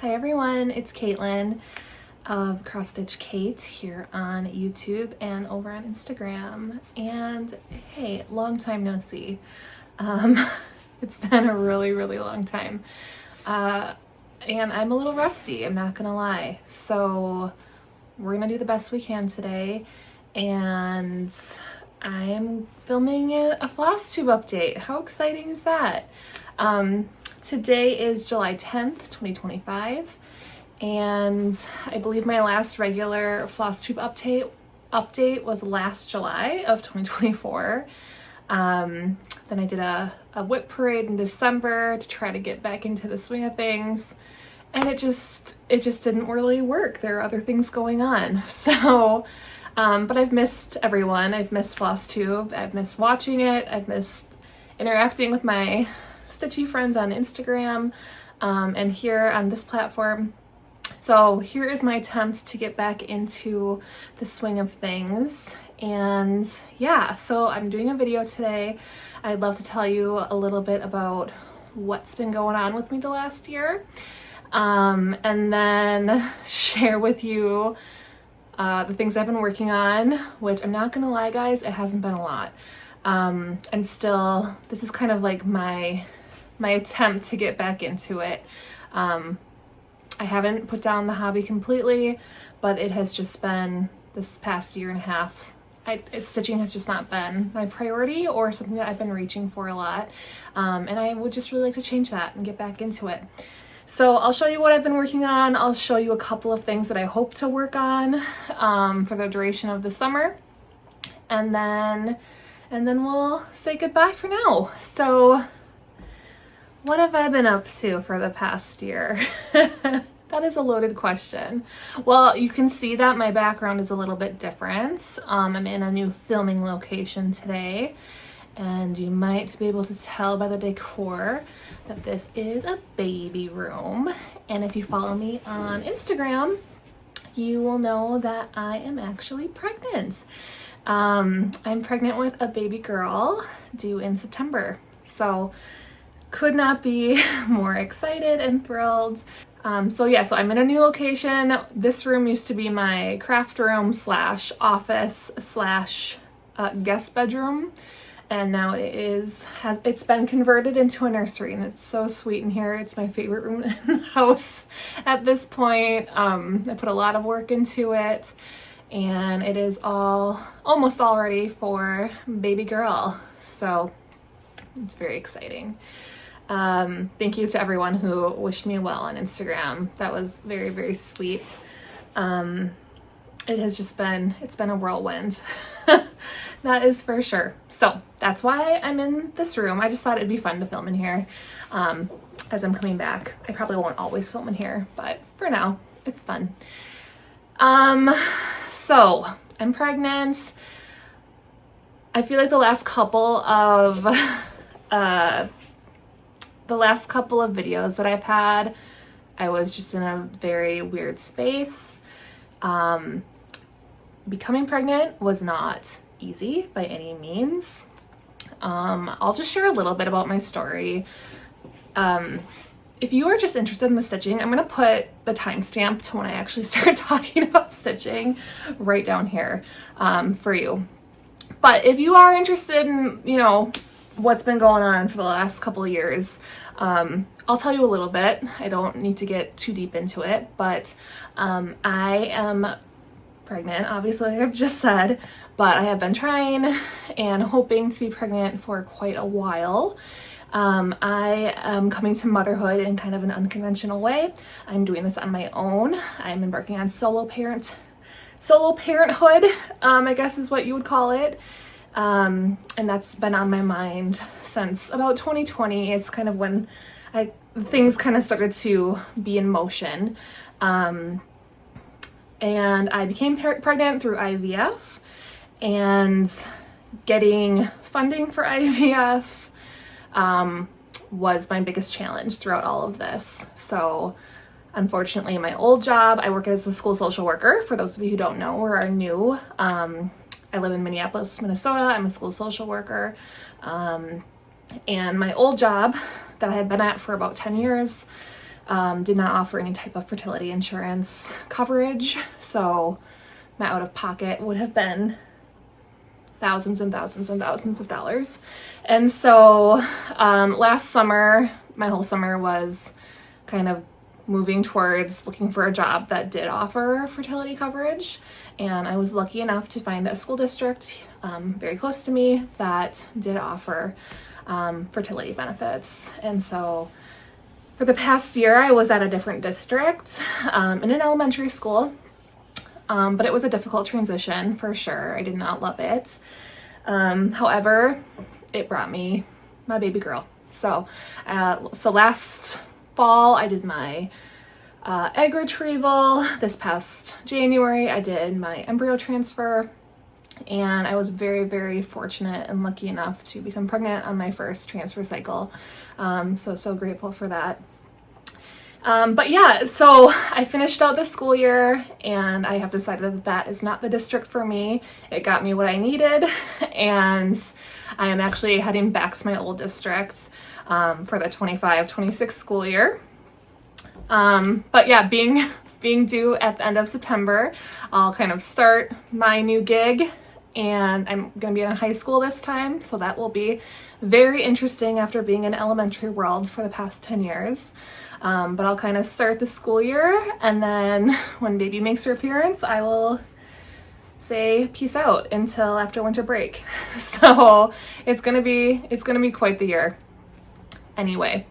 Hi everyone, it's Caitlin of Cross Stitch Kate here on YouTube and over on Instagram. And hey, long time no see. It's been a really long time. And I'm a little rusty, I'm not gonna lie. So we're gonna do the best we can today. And I'm filming a Flosstube update. How exciting is that? Today is July 10th, 2025, and I believe my last regular Flosstube update was last July of 2024. Then I did a whip parade in December to try to get back into the swing of things, and it just didn't really work. There are other things going on. So, but I've missed everyone. I've missed Flosstube. I've missed watching it. I've missed interacting with my Stitchy friends on Instagram and here on this platform. So here is my attempt to get back into the swing of things. And yeah, so I'm doing a video today. I'd love to tell you a little bit about what's been going on with me the last year, and then share with you the things I've been working on, which I'm not gonna lie guys, it hasn't been a lot. This is kind of like my attempt to get back into it. I haven't put down the hobby completely, but it has just been this past year and a half. Stitching has just not been my priority or something that I've been reaching for a lot. And I would just really like to change that and get back into it. So I'll show you what I've been working on. I'll show you a couple of things that I hope to work on for the duration of the summer. And then we'll say goodbye for now. So what have I been up to for the past year? That is a loaded question. Well, you can see that my background is a little bit different. I'm in a new filming location today, and you might be able to tell by the decor that this is a baby room. And if you follow me on Instagram, you will know that I am actually pregnant. I'm pregnant with a baby girl due in September. So could not be more excited and thrilled. So I'm in a new location. This room used to be my craft room slash office slash guest bedroom, and now it's been converted into a nursery, and it's so sweet in here. It's my favorite room in the house at this point. I put a lot of work into it, and it is almost all ready for baby girl. So it's very exciting. Thank you to everyone who wished me well on Instagram. That was very sweet. It's been a whirlwind. That is for sure. So that's why I'm in this room. I just thought it'd be fun to film in here, as I'm coming back. I probably won't always film in here, but for now it's fun. So I'm pregnant. I feel like the last couple of videos that I've had, I was just in a very weird space. Becoming pregnant was not easy by any means. I'll just share a little bit about my story. If you are just interested in the stitching, I'm gonna put the timestamp to when I actually start talking about stitching right down here for you. But if you are interested in, what's been going on for the last couple of years, I'll tell you a little bit. I don't need to get too deep into it, but I am pregnant, obviously, like I've just said, but I have been trying and hoping to be pregnant for quite a while. I am coming to motherhood in kind of an unconventional way. I'm doing this on my own. I'm embarking on solo parenthood, I guess is what you would call it. And that's been on my mind since about 2020. It's kind of when things kind of started to be in motion. And I became pregnant through IVF, and getting funding for IVF was my biggest challenge throughout all of this. So unfortunately, my old job, I work as a school social worker. For those of you who don't know or are new, I live in Minneapolis, Minnesota. I'm a school social worker. And my old job that I had been at for about 10 years, did not offer any type of fertility insurance coverage. So my out-of-pocket would have been thousands and thousands and thousands of dollars. And so last summer, my whole summer was kind of moving towards looking for a job that did offer fertility coverage. And I was lucky enough to find a school district very close to me that did offer fertility benefits. And so for the past year, I was at a different district in an elementary school, but it was a difficult transition for sure. I did not love it. However, it brought me my baby girl. So last fall, I did my egg retrieval. This past January, I did my embryo transfer. And I was very, very fortunate and lucky enough to become pregnant on my first transfer cycle. So grateful for that. But yeah, so I finished out the school year and I have decided that that is not the district for me. It got me what I needed, and I am actually heading back to my old district for the 25-26 school year. But yeah, being due at the end of September, I'll kind of start my new gig, and I'm going to be in a high school this time, so that will be very interesting after being in elementary world for the past 10 years. But I'll kind of start the school year, and then when baby makes her appearance, I will say peace out until after winter break. So it's gonna be quite the year. Anyway,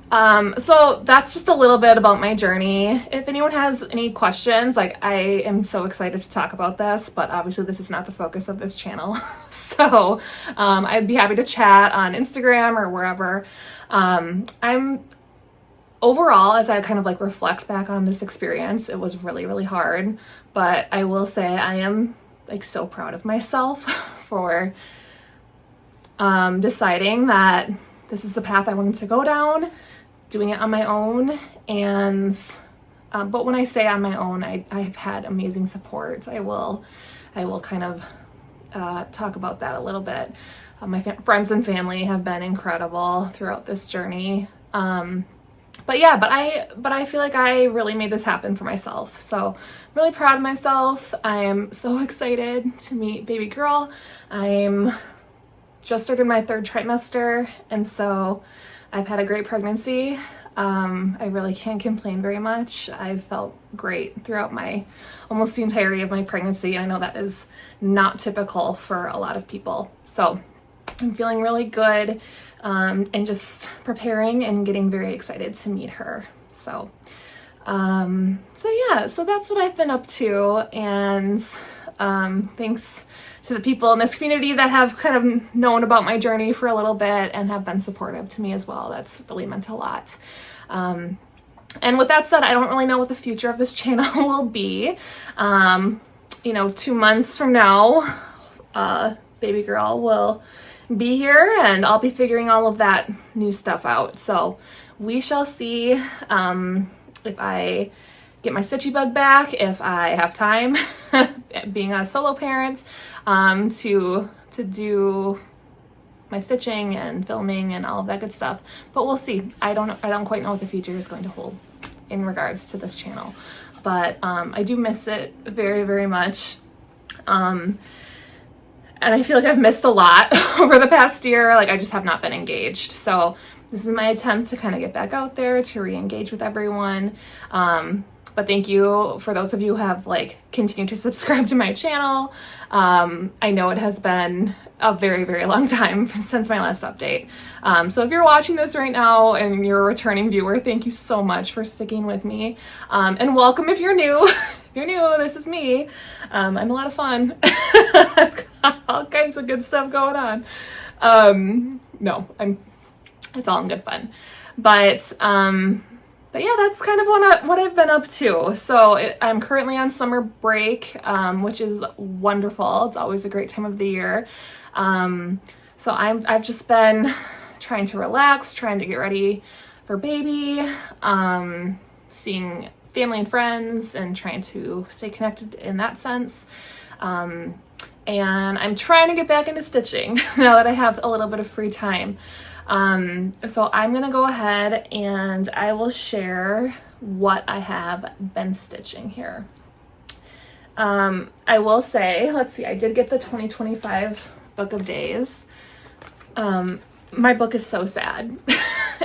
so that's just a little bit about my journey. If anyone has any questions, like, I am so excited to talk about this, but obviously this is not the focus of this channel. So I'd be happy to chat on Instagram or wherever. Overall, as I kind of like reflect back on this experience, it was really, really hard, but I will say I am like so proud of myself for deciding that this is the path I wanted to go down, doing it on my own. And but when I say on my own, I've had amazing support. I will kind of talk about that a little bit. My friends and family have been incredible throughout this journey. But I feel like I really made this happen for myself. So I'm really proud of myself. I am so excited to meet baby girl. I'm just started my 3rd trimester, and so I've had a great pregnancy. I really can't complain very much. I've felt great throughout almost the entirety of my pregnancy, and I know that is not typical for a lot of people. So I'm feeling really good, and just preparing and getting very excited to meet her. So yeah, so that's what I've been up to, and thanks to the people in this community that have kind of known about my journey for a little bit and have been supportive to me as well. That's really meant a lot. And with that said, I don't really know what the future of this channel will be. 2 months from now, baby girl will be here, and I'll be figuring all of that new stuff out. So we shall see if I get my Stitchy bug back, if I have time, being a solo parent, to do my stitching and filming and all of that good stuff. But we'll see. I don't quite know what the future is going to hold in regards to this channel, but I do miss it very, very much. And I feel like I've missed a lot over the past year. Like, I just have not been engaged. So this is my attempt to kind of get back out there, to re-engage with everyone. But thank you for those of you who have like continued to subscribe to my channel. I know it has been a very, very long time since my last update. So if you're watching this right now and you're a returning viewer, thank you so much for sticking with me. And welcome if you're new. If you're new, this is me. I'm a lot of fun. I've got all kinds of good stuff going on. It's all in good fun. But yeah, that's kind of what I've been up to. So I'm currently on summer break, which is wonderful. It's always a great time of the year. So I've just been trying to relax, trying to get ready for baby, seeing family and friends, and trying to stay connected in that sense. And I'm trying to get back into stitching now that I have a little bit of free time. So I'm gonna go ahead and I will share what I have been stitching here. I will say, let's see, I did get the 2025 book of days. My book is so sad.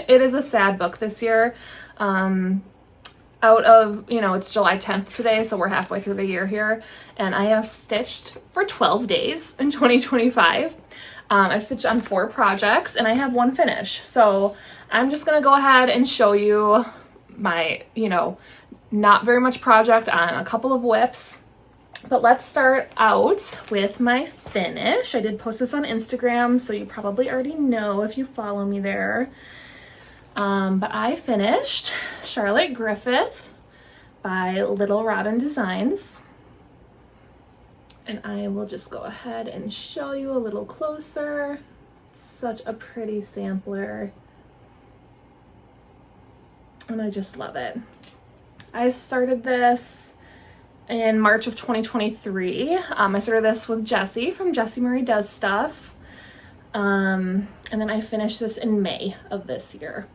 It is a sad book this year. Out of, it's July 10th today, so we're halfway through the year here, and I have stitched for 12 days in 2025. I've stitched on 4 projects and I have 1 finish. So I'm just gonna go ahead and show you my, not very much project on a couple of whips. But let's start out with my finish. I did post this on Instagram, so you probably already know if you follow me there. But I finished Charlotte Griffith by Little Robin Designs. And I will just go ahead and show you a little closer. Such a pretty sampler. And I just love it. I started this in March of 2023. I started this with Jessie from Jessie Marie Does Stuff. And then I finished this in May of this year.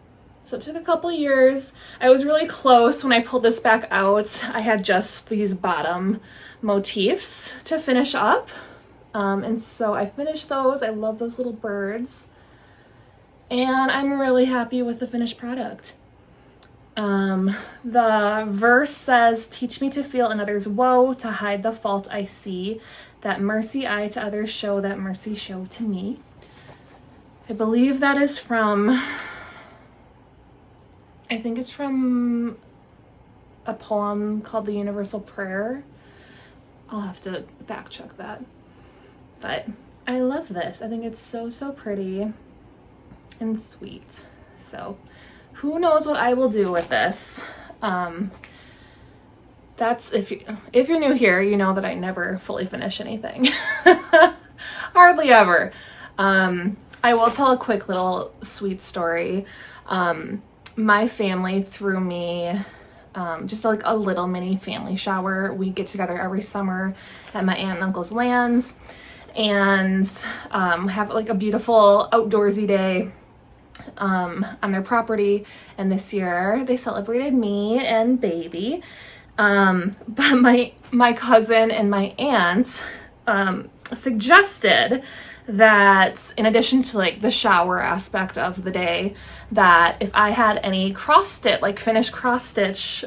So it took a couple years. I was really close when I pulled this back out. I had just these bottom motifs to finish up. And so I finished those. I love those little birds. And I'm really happy with the finished product. The verse says, "Teach me to feel another's woe, to hide the fault I see, that mercy I to others show, that mercy show to me." I believe that is from, I think it's from a poem called The Universal Prayer. I'll have to fact check that. But I love this. I think it's so, so pretty and sweet. So who knows what I will do with this. That's if you're new here, you know that I never fully finish anything. Hardly ever. I will tell a quick little sweet story. My family threw me just like a little mini family shower. We get together every summer at my aunt and uncle's lands and have like a beautiful outdoorsy day on their property. And this year they celebrated me and baby. But my cousin and my aunt suggested that in addition to like the shower aspect of the day, that if I had any cross stitch, like finished cross stitch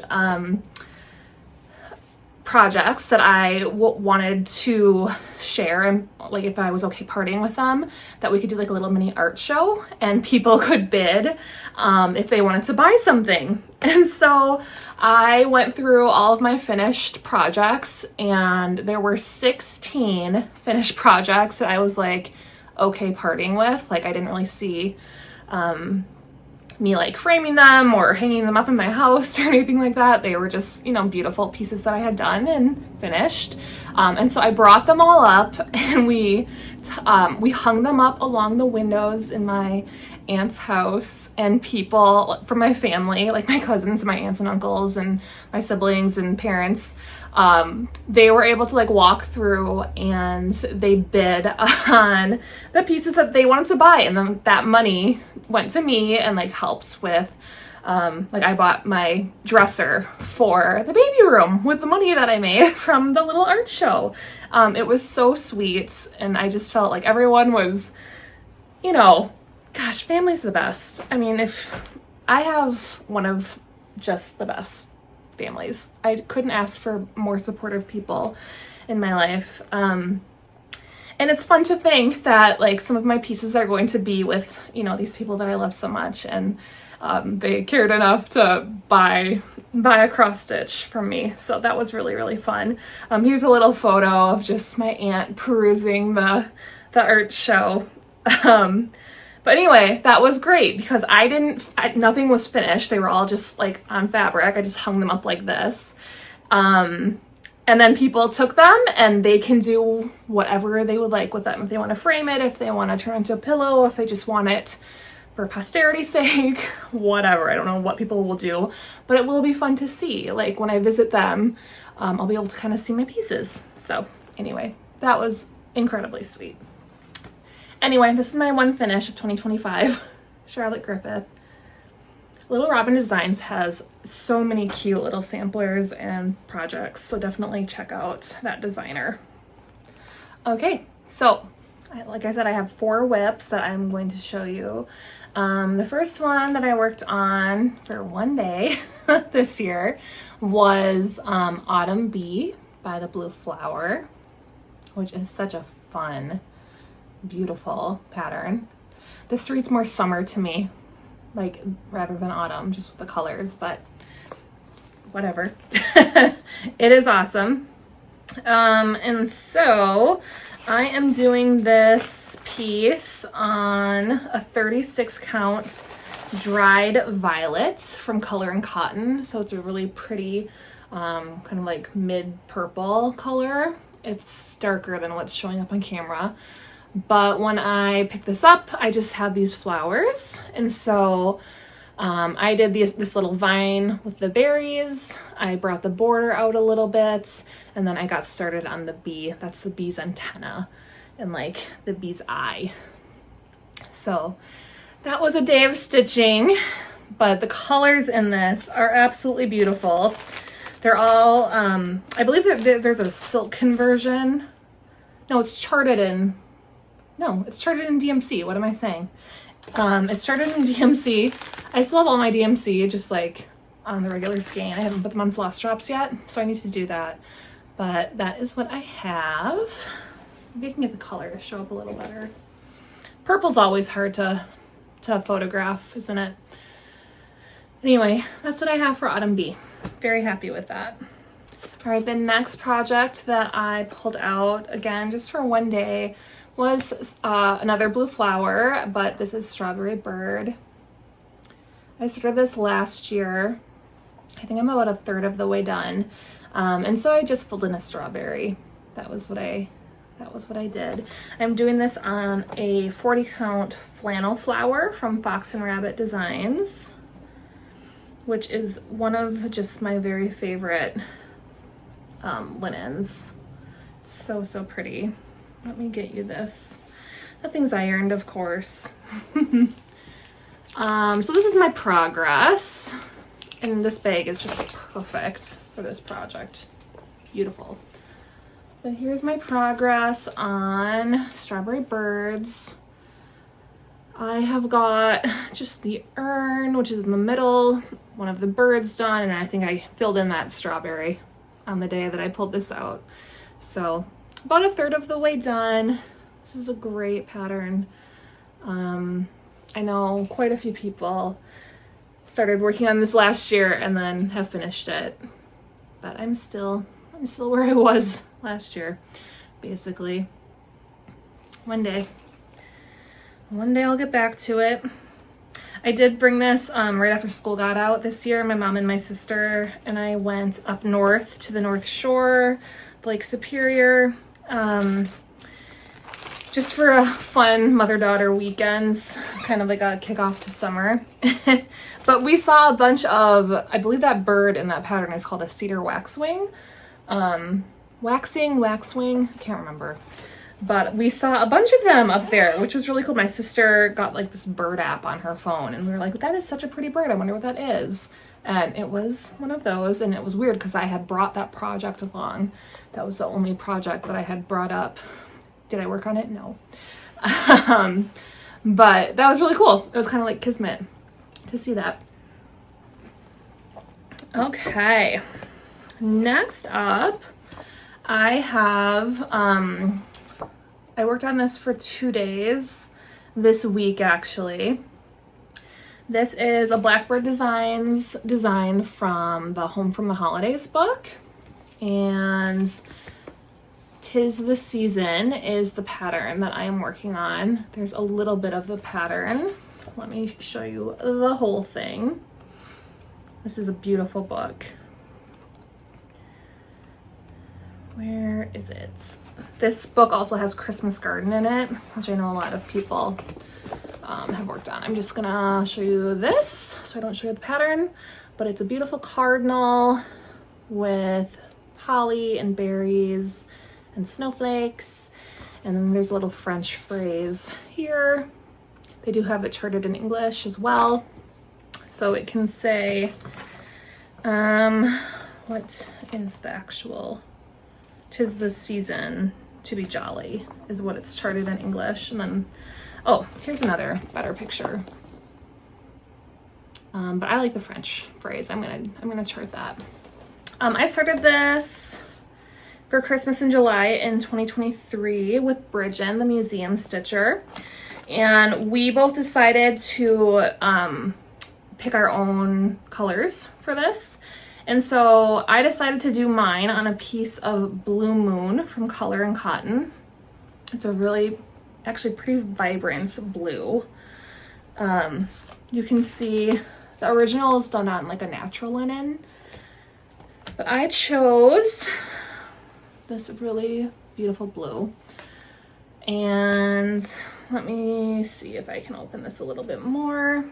projects that I wanted to share, and like if I was okay partying with them, that we could do like a little mini art show and people could bid if they wanted to buy something. And so I went through all of my finished projects, and there were 16 finished projects that I was like okay partying with. Like I didn't really see me like framing them or hanging them up in my house or anything like that. They were just, beautiful pieces that I had done and finished. And so I brought them all up, and we hung them up along the windows in my aunt's house, and people from my family, like my cousins, my aunts and uncles and my siblings and parents, they were able to like walk through and they bid on the pieces that they wanted to buy, and then that money went to me and like helps with like I bought my dresser for the baby room with the money that I made from the little art show. It was so sweet, and I just felt like everyone was, gosh, family's the best. I mean, if I have one of just the best families. I couldn't ask for more supportive people in my life. And it's fun to think that like some of my pieces are going to be with, these people that I love so much, and they cared enough to buy a cross stitch from me. So that was really, really fun. Here's a little photo of just my aunt perusing the art show. But anyway, that was great because nothing was finished. They were all just like on fabric. I just hung them up like this. And then people took them and they can do whatever they would like with them. If they want to frame it, if they want to turn it into a pillow, if they just want it for posterity's sake, whatever. I don't know what people will do, but it will be fun to see. Like when I visit them, I'll be able to kind of see my pieces. So anyway, that was incredibly sweet. Anyway, this is my one finish of 2025. Charlotte Griffith. Little Robin Designs has so many cute little samplers and projects, so definitely check out that designer. Okay, so like I said, I have 4 whips that I'm going to show you. The first one that I worked on for one day this year was Autumn Bee by the Blue Flower, which is such a fun, beautiful pattern. This reads more summer to me, like rather than autumn, just with the colors, but whatever. It is awesome. And so I am doing this piece on a 36 count dried violet from Color and Cotton. So it's a really pretty kind of like mid purple color. It's darker than what's showing up on camera. But when I picked this up, I just had these flowers. And so I did this little vine with the berries. I brought the border out a little bit. And then I got started on the bee. That's the bee's antenna and like the bee's eye. So that was a day of stitching. But the colors in this are absolutely beautiful. They're all, I believe that there's a silk conversion. No, it's charted in DMC. What am I saying? It's charted in DMC. I still have all my DMC, just like on the regular skein. I haven't put them on floss drops yet, so I need to do that. But that is what I have. Maybe I can get the color to show up a little better. Purple's always hard to photograph, isn't it? Anyway, that's what I have for Autumn Bee. Very happy with that. All right, the next project that I pulled out, again, just for one day, was another Blue Flower, but this is Strawberry Bird. I started this last year. I think I'm about a third of the way done. And so I just filled in a strawberry. That was what I did. I'm doing this on a 40 count flannel flower from Fox and Rabbit Designs, which is one of just my very favorite linens. It's so, so pretty. Let me get you this. Nothing's ironed, of course. So this is my progress. And this bag is just perfect for this project. Beautiful. But here's my progress on Strawberry Birds. I have got just the urn, which is in the middle, one of the birds done, and I think I filled in that strawberry on the day that I pulled this out. So about a third of the way done. This is a great pattern. I know quite a few people started working on this last year and then have finished it, but I'm still where I was last year, basically. One day I'll get back to it. I did bring this right after school got out this year. My mom and my sister and I went up north to the North Shore, Lake Superior, just for a fun mother-daughter weekends, kind of like a kickoff to summer. But we saw a bunch of, I believe that bird in that pattern is called a cedar waxwing. Waxwing, I can't remember. But we saw a bunch of them up there, which was really cool. My sister got like this bird app on her phone and we were like, that is such a pretty bird. I wonder what that is. And it was one of those, and it was weird because I had brought that project along. That was the only project that I had brought up. Did I work on it? No. But that was really cool. It was kind of like kismet to see that. Okay. Next up, I have, I worked on this for 2 days this week, actually. This is a Blackbird Designs design from the Home from the Holidays book. And 'Tis the Season is the pattern that I am working on. There's a little bit of the pattern. Let me show you the whole thing. This is a beautiful book. Where is it? This book also has Christmas Garden in it, which I know a lot of people have worked on. I'm just gonna show you this so I don't show you the pattern, but it's a beautiful cardinal with holly and berries and snowflakes, and then there's a little French phrase here. They do have it charted in English as well. So it can say, what is the actual, "'Tis the season to be jolly" is what it's charted in English. And then, oh, here's another better picture. But I like the French phrase. I'm gonna chart that. I started this for Christmas in July in 2023 with Bridget, the museum stitcher. And we both decided to pick our own colors for this. And so I decided to do mine on a piece of Blue Moon from Color and Cotton. It's a really, actually pretty vibrant blue. You can see the original is done on like a natural linen, but I chose this really beautiful blue. And let me see if I can open this a little bit more.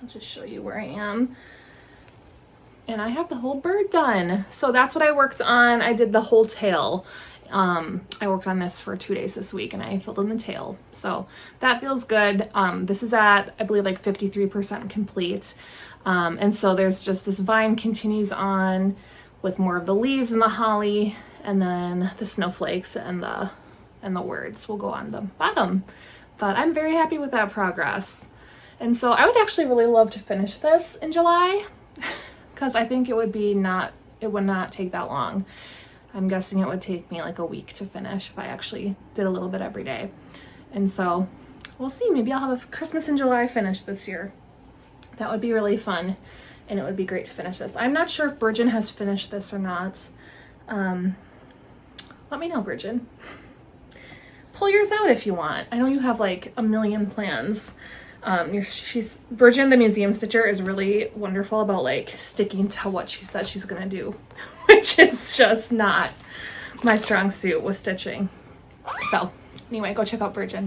I'll just show you where I am. And I have the whole bird done. So that's what I worked on. I did the whole tail. I worked on this for 2 days this week and I filled in the tail. So that feels good. This is at, I believe, like 53% complete. And so there's just this vine continues on with more of the leaves and the holly, and then the snowflakes and the words will go on the bottom. But I'm very happy with that progress. And so I would actually really love to finish this in July because I think it would not take that long. I'm guessing it would take me like a week to finish if I actually did a little bit every day. And so we'll see, maybe I'll have a Christmas in July finish this year. That would be really fun, and it would be great to finish this. I'm not sure if Bridget has finished this or not. Let me know, Bridget. Pull yours out if you want. I know you have like a million plans. Bridget, the museum stitcher, is really wonderful about like sticking to what she says she's gonna do, which is just not my strong suit with stitching. So anyway, go check out Bridget.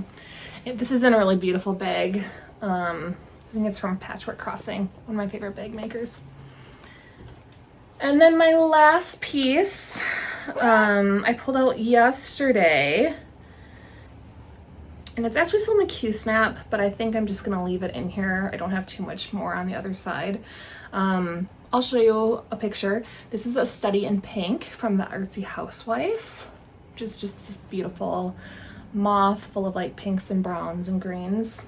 This is in a really beautiful bag. I think it's from Patchwork Crossing, one of my favorite bag makers. And then my last piece, I pulled out yesterday. And it's actually still in the Q-snap, but I think I'm just gonna leave it in here. I don't have too much more on the other side. I'll show you a picture. This is a study in pink from the Artsy Housewife, which is just this beautiful moth full of like pinks and browns and greens.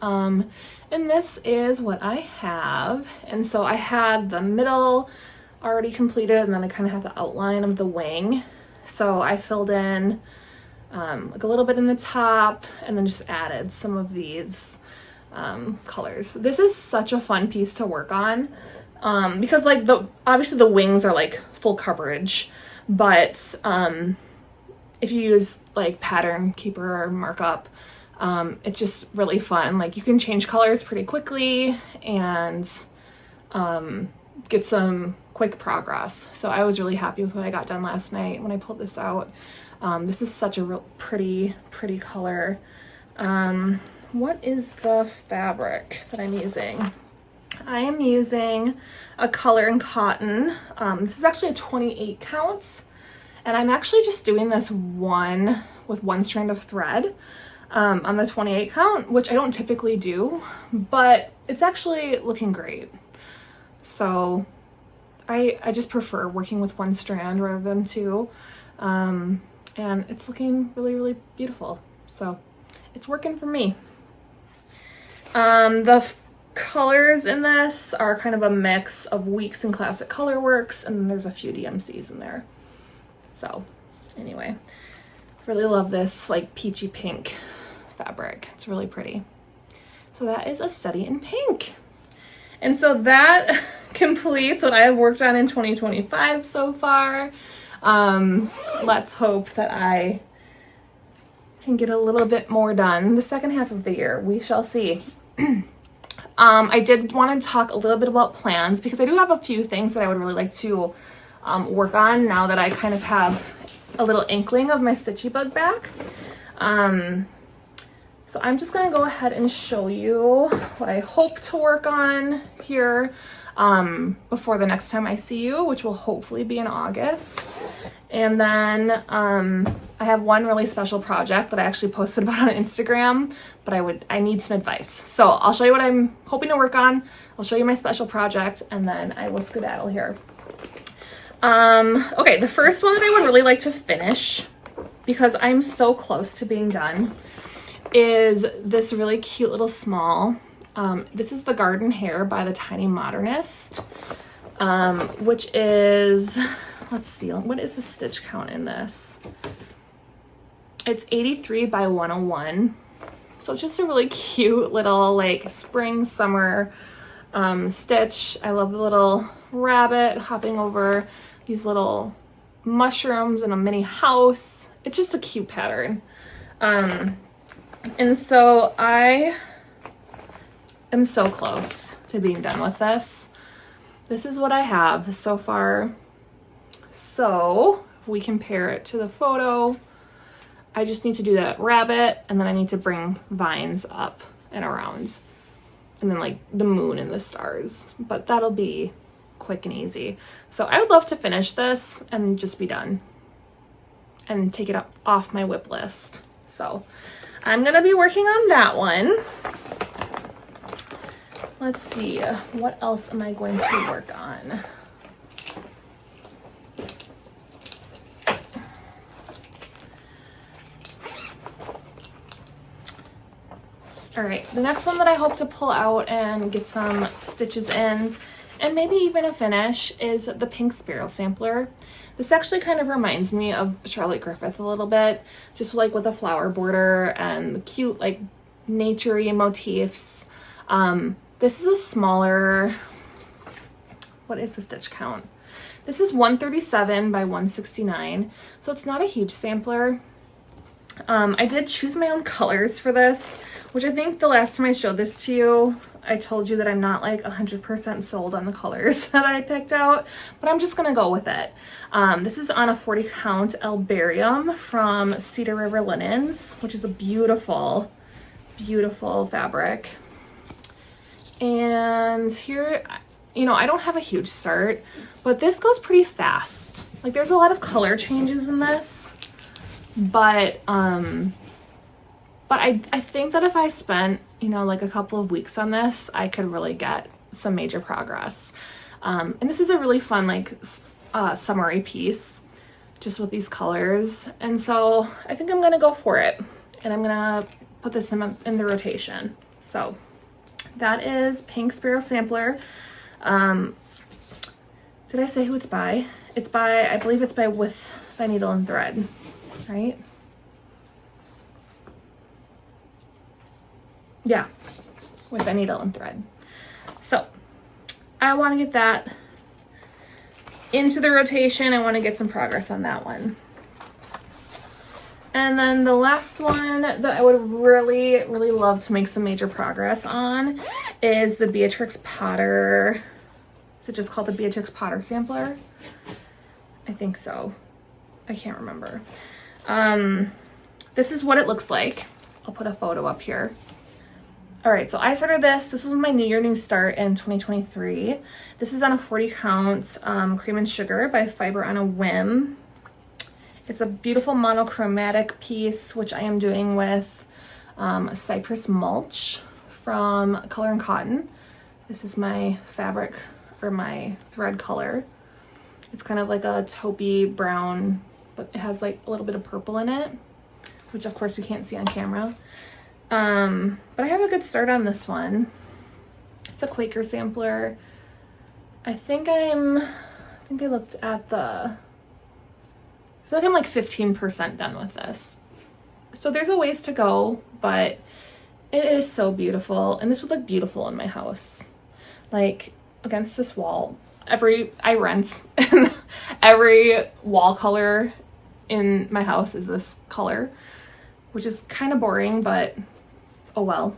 And this is what I have. And so I had the middle already completed, and then I kind of have the outline of the wing. So I filled in like a little bit in the top and then just added some of these colors. This is such a fun piece to work on because like obviously the wings are like full coverage, but if you use like pattern keeper or markup, it's just really fun. Like you can change colors pretty quickly and get some quick progress. So I was really happy with what I got done last night when I pulled this out. This is such a real pretty color. What is the fabric that I'm using? I am using a Color and Cotton. This is actually a 28 count, and I'm actually just doing this with one strand of thread on the 28 count, which I don't typically do, but it's actually looking great. So I just prefer working with one strand rather than two. And it's looking really beautiful. So it's working for me. The colors in this are kind of a mix of Weeks and Classic Colorworks, and then there's a few DMCs in there. So anyway, really love this like peachy pink fabric. It's really pretty. So that is a study in pink. And so that completes what I have worked on in 2025 so far. Let's hope that I can get a little bit more done the second half of the year. We shall see. I did want to talk a little bit about plans because I do have a few things that I would really like to work on now that I kind of have a little inkling of my Stitchy bug back. So I'm just going to go ahead and show you what I hope to work on here before the next time I see you, which will hopefully be in August. And then I have one really special project that I actually posted about on Instagram, but I need some advice. So I'll show you what I'm hoping to work on. I'll show you my special project, and then I will skedaddle here. Okay, the first one that I would really like to finish, because I'm so close to being done, is this really cute little small. This is the Garden Hare by the Tiny Modernist, which is, let's see, what is the stitch count in this? It's 83 by 101. So it's just a really cute little like spring, summer stitch. I love the little rabbit hopping over these little mushrooms in a mini house. It's just a cute pattern. And so I am so close to being done with this. This is what I have so far. So if we compare it to the photo, I just need to do that rabbit, and then I need to bring vines up and around, and then like the moon and the stars, but that'll be quick and easy. So I would love to finish this and just be done and take it up off my WIP list. So I'm gonna be working on that one. Let's see, what else am I going to work on? All right, the next one that I hope to pull out and get some stitches in, and maybe even a finish, is the Pink Sparrow sampler. This actually kind of reminds me of Charlotte Griffith a little bit, just like with a flower border and the cute like nature-y motifs. This is a smaller, what is the stitch count? This is 137 by 169, so it's not a huge sampler. I did choose my own colors for this, which I think the last time I showed this to you, I told you that I'm not like 100% sold on the colors that I picked out, but I'm just gonna go with it. This is on a 40 count Albarium from Cedar River Linens, which is a beautiful, beautiful fabric. And here, you know, I don't have a huge start, but this goes pretty fast. Like there's a lot of color changes in this, but I think that if I spent, you know, like a couple of weeks on this, I could really get some major progress. And this is a really fun, like, summery piece, just with these colors. And so I think I'm gonna go for it, and I'm gonna put this in the rotation. So that is Pink Sparrow Sampler. Did I say who it's by? It's by, I believe it's by With Thy Needle and Thread, right? Yeah, With Thy Needle and Thread. So I want to get that into the rotation. I want to get some progress on that one. And then the last one that I would really, really love to make some major progress on is the Beatrix Potter. Is it just called the Beatrix Potter Sampler? I think so. I can't remember. This is what it looks like. I'll put a photo up here. All right, so I started this. This was my New Year, New Start in 2023. This is on a 40 count Cream and Sugar by Fiber on a Whim. It's a beautiful monochromatic piece, which I am doing with Cypress Mulch from Color and Cotton. This is my fabric, or my thread color. It's kind of like a taupey brown, but it has like a little bit of purple in it, which of course you can't see on camera. But I have a good start on this one. It's a Quaker sampler. I think I looked at I feel like I'm like 15% done with this. So there's a ways to go, but it is so beautiful. And this would look beautiful in my house. Like against this wall. I rent and every wall color in my house is this color, which is kind of boring, but oh well.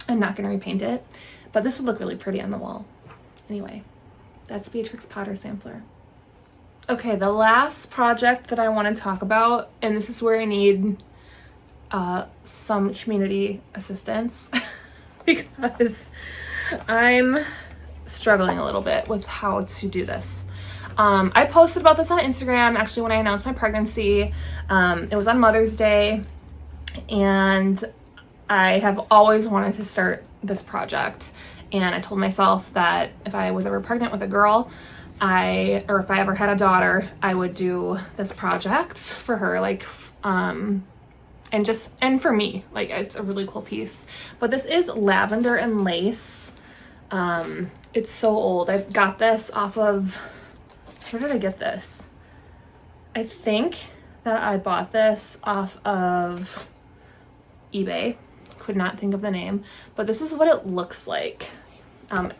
I'm not gonna repaint it, but this would look really pretty on the wall. Anyway, that's Beatrix Potter Sampler. Okay, the last project that I want to talk about, and this is where I need some community assistance because I'm struggling a little bit with how to do this. I posted about this on Instagram actually when I announced my pregnancy. It was on Mother's Day, and I have always wanted to start this project, and I told myself that if I was ever pregnant with a girl, or if I ever had a daughter, I would do this project for her, like, and for me, like, it's a really cool piece. But this is Lavender and Lace. It's so old. I got this off of, where did I get this? I think that I bought this off of eBay. Could not think of the name, but this is what it looks like.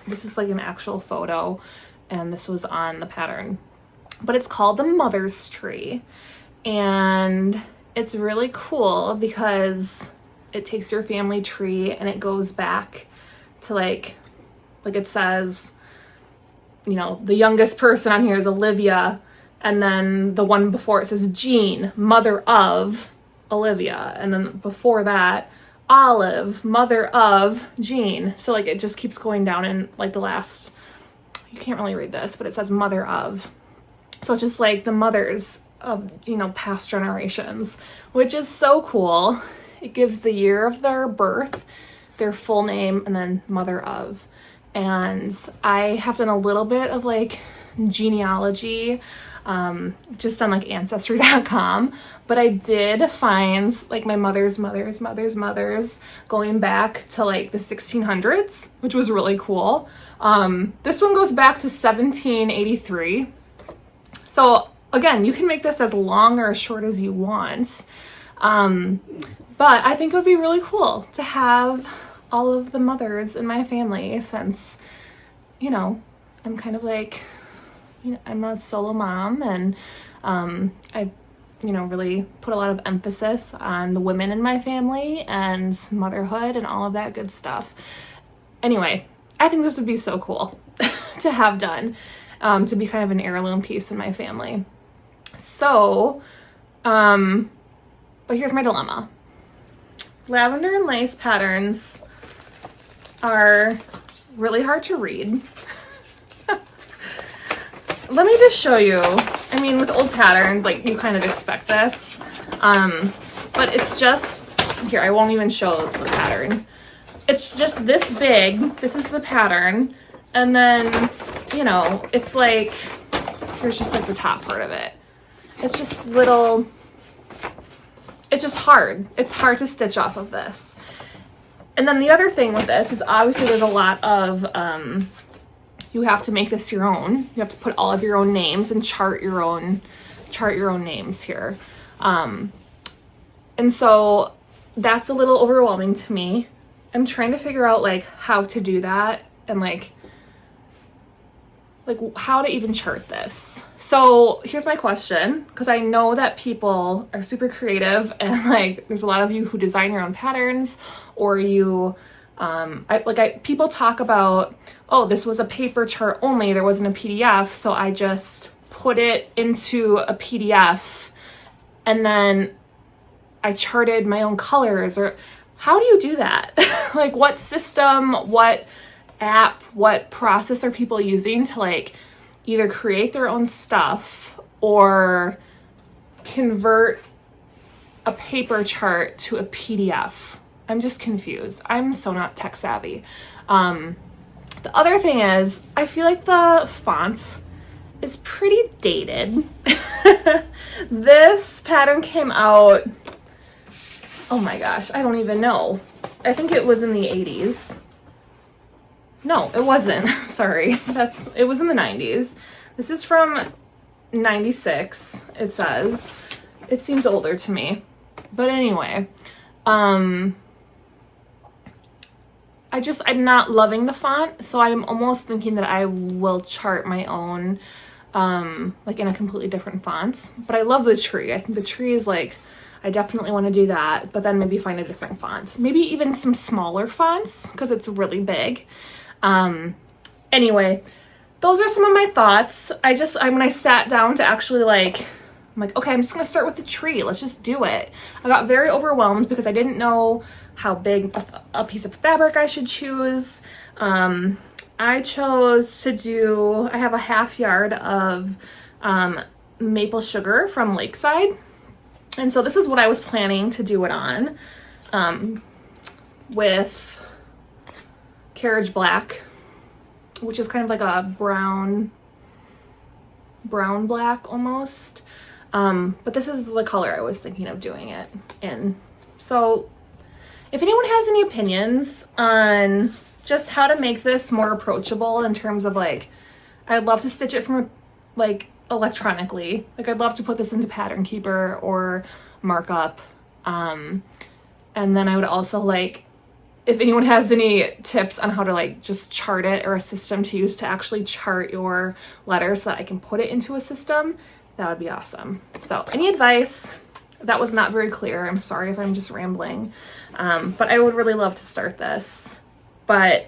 This is like an actual photo, and this was on the pattern, but it's called the Mother's Tree, and it's really cool because it takes your family tree and it goes back to like it says, you know, the youngest person on here is Olivia, and then the one before it says Jean, mother of Olivia, and then before that Olive, mother of Jean. So like it just keeps going down in like the last, you can't really read this, but it says mother of. So it's just like the mothers of, you know, past generations, which is so cool. It gives the year of their birth, their full name, and then mother of. And I have done a little bit of like genealogy, just on like ancestry.com, but I did find like my mother's going back to like the 1600s, which was really cool. This one goes back to 1783. So again, you can make this as long or as short as you want. But I think it would be really cool to have all of the mothers in my family, since, you know, I'm kind of like, you know, I'm a solo mom, and I, you know, really put a lot of emphasis on the women in my family and motherhood and all of that good stuff. Anyway, I think this would be so cool to have done, to be kind of an heirloom piece in my family. So, but here's my dilemma. Lavender and Lace patterns are really hard to read. Let me just show you. I mean, with old patterns, like, you kind of expect this. But it's just, here, I won't even show the pattern. It's just this big. This is the pattern. And then, you know, it's like, here's just like the top part of it. It's just little, it's just hard. It's hard to stitch off of this. And then the other thing with this is obviously there's a lot of, you have to make this your own. You have to put all of your own names and chart your own names here. And so that's a little overwhelming to me. I'm trying to figure out like how to do that, and like how to even chart this. So here's my question, because I know that people are super creative, and like there's a lot of you who design your own patterns, or you people talk about, oh, this was a paper chart only, there wasn't a PDF, so I just put it into a PDF and then I charted my own colors. Or how do you do that? Like, what system, what app, what process are people using to like either create their own stuff or convert a paper chart to a PDF? I'm just confused. I'm so not tech savvy. The other thing is, I feel like the font is pretty dated. This pattern came out, oh my gosh, I don't even know. I think it was in the 80s. No, it wasn't. Sorry. It was in the 90s. This is from 96, it says. It seems older to me. But anyway, I'm not loving the font, so I'm almost thinking that I will chart my own, like in a completely different font. But I love the tree. I think the tree is like, I definitely want to do that, but then maybe find a different font. Maybe even some smaller fonts, because it's really big. Anyway, those are some of my thoughts. When I sat down to actually I'm like, okay, I'm just going to start with the tree. Let's just do it. I got very overwhelmed because I didn't know how big a piece of fabric I should choose. I chose to do, I have a half yard of maple sugar from Lakeside. And so this is what I was planning to do it on, with Carriage Black, which is kind of like a brown black almost. But this is the color I was thinking of doing it in. So if anyone has any opinions on just how to make this more approachable in terms of like, I'd love to stitch it from like electronically. Like I'd love to put this into Pattern Keeper or markup. And then I would also like, if anyone has any tips on how to like just chart it or a system to use to actually chart your letters so that I can put it into a system, that would be awesome. So any advice? That was not very clear. I'm sorry if I'm just rambling. But I would really love to start this. But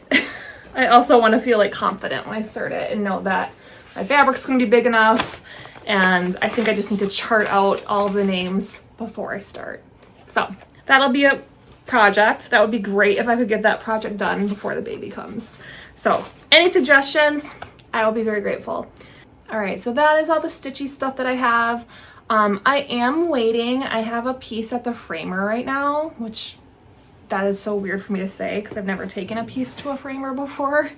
I also want to feel like confident when I start it and know that my fabric's going to be big enough. And I think I just need to chart out all of the names before I start. So that'll be a project. That would be great if I could get that project done before the baby comes. So any suggestions, I will be very grateful. All right, so that is all the stitchy stuff that I have. I am waiting. I have a piece at the framer right now, which that is so weird for me to say because I've never taken a piece to a framer before.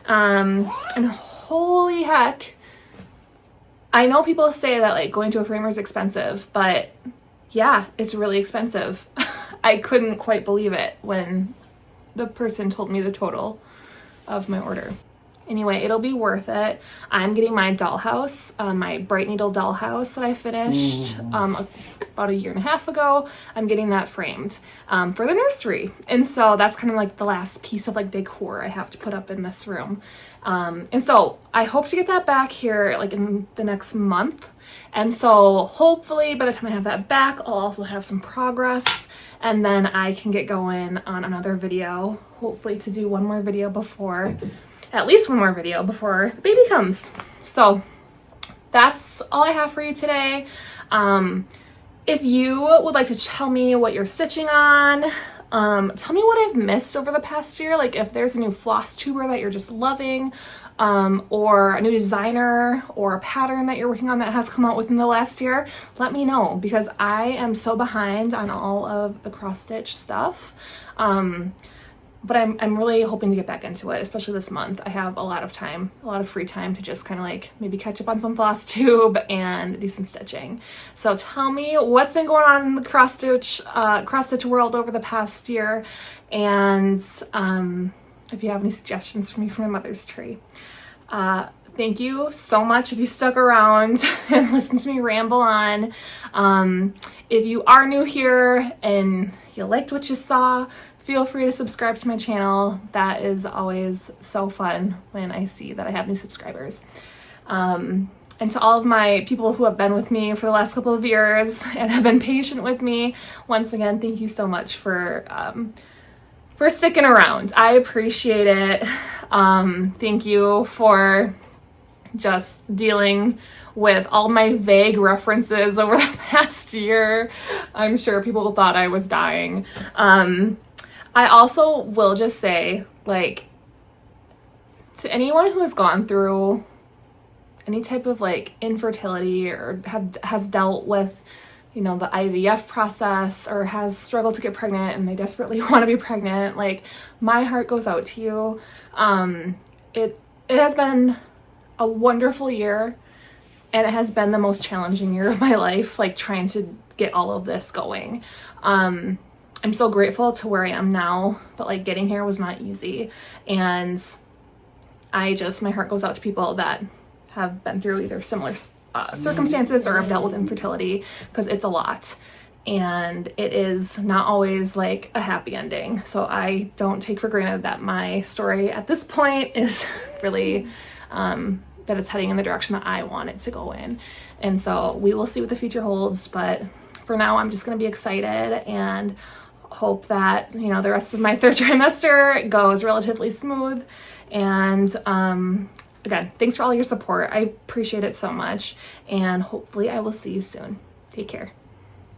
And holy heck, I know people say that like going to a framer is expensive, but yeah, it's really expensive. I couldn't quite believe it when the person told me the total of my order. Anyway, it'll be worth it. I'm getting my dollhouse, my Bright Needle dollhouse that I finished about a year and a half ago. I'm getting that framed for the nursery. And so that's kind of like the last piece of like decor I have to put up in this room. And so I hope to get that back here like in the next month. And so hopefully by the time I have that back, I'll also have some progress and then I can get going on another video, hopefully to do one more video before, at least one more video before the baby comes. So that's all I have for you today. If you would like to tell me what you're stitching on, tell me what I've missed over the past year. Like if there's a new Flosstuber that you're just loving, or a new designer or a pattern that you're working on that has come out within the last year, let me know because I am so behind on all of the cross stitch stuff. But I'm really hoping to get back into it, especially this month. I have a lot of time, a lot of free time to just kind of like maybe catch up on some Flosstube and do some stitching. So tell me what's been going on in the cross stitch world over the past year, and if you have any suggestions for me from my mother's tree. Thank you so much if you stuck around and listened to me ramble on. If you are new here and you liked what you saw, feel free to subscribe to my channel. That is always so fun when I see that I have new subscribers. And to all of my people who have been with me for the last couple of years and have been patient with me, once again, thank you so much for sticking around. I appreciate it. Thank you for just dealing with all my vague references over the past year. I'm sure people thought I was dying. I also will just say, like, to anyone who has gone through any type of like infertility or has dealt with, you know, the IVF process or has struggled to get pregnant and they desperately want to be pregnant, like, my heart goes out to you. It has been a wonderful year, and it has been the most challenging year of my life, like trying to get all of this going. I'm so grateful to where I am now, but like getting here was not easy. And my heart goes out to people that have been through either similar circumstances or have dealt with infertility, because it's a lot. And it is not always like a happy ending. So I don't take for granted that my story at this point is really, that it's heading in the direction that I want it to go in. And so we will see what the future holds. But for now, I'm just going to be excited and hope that, you know, the rest of my third trimester goes relatively smooth. And again, thanks for all your support. I appreciate it so much. And hopefully I will see you soon. Take care.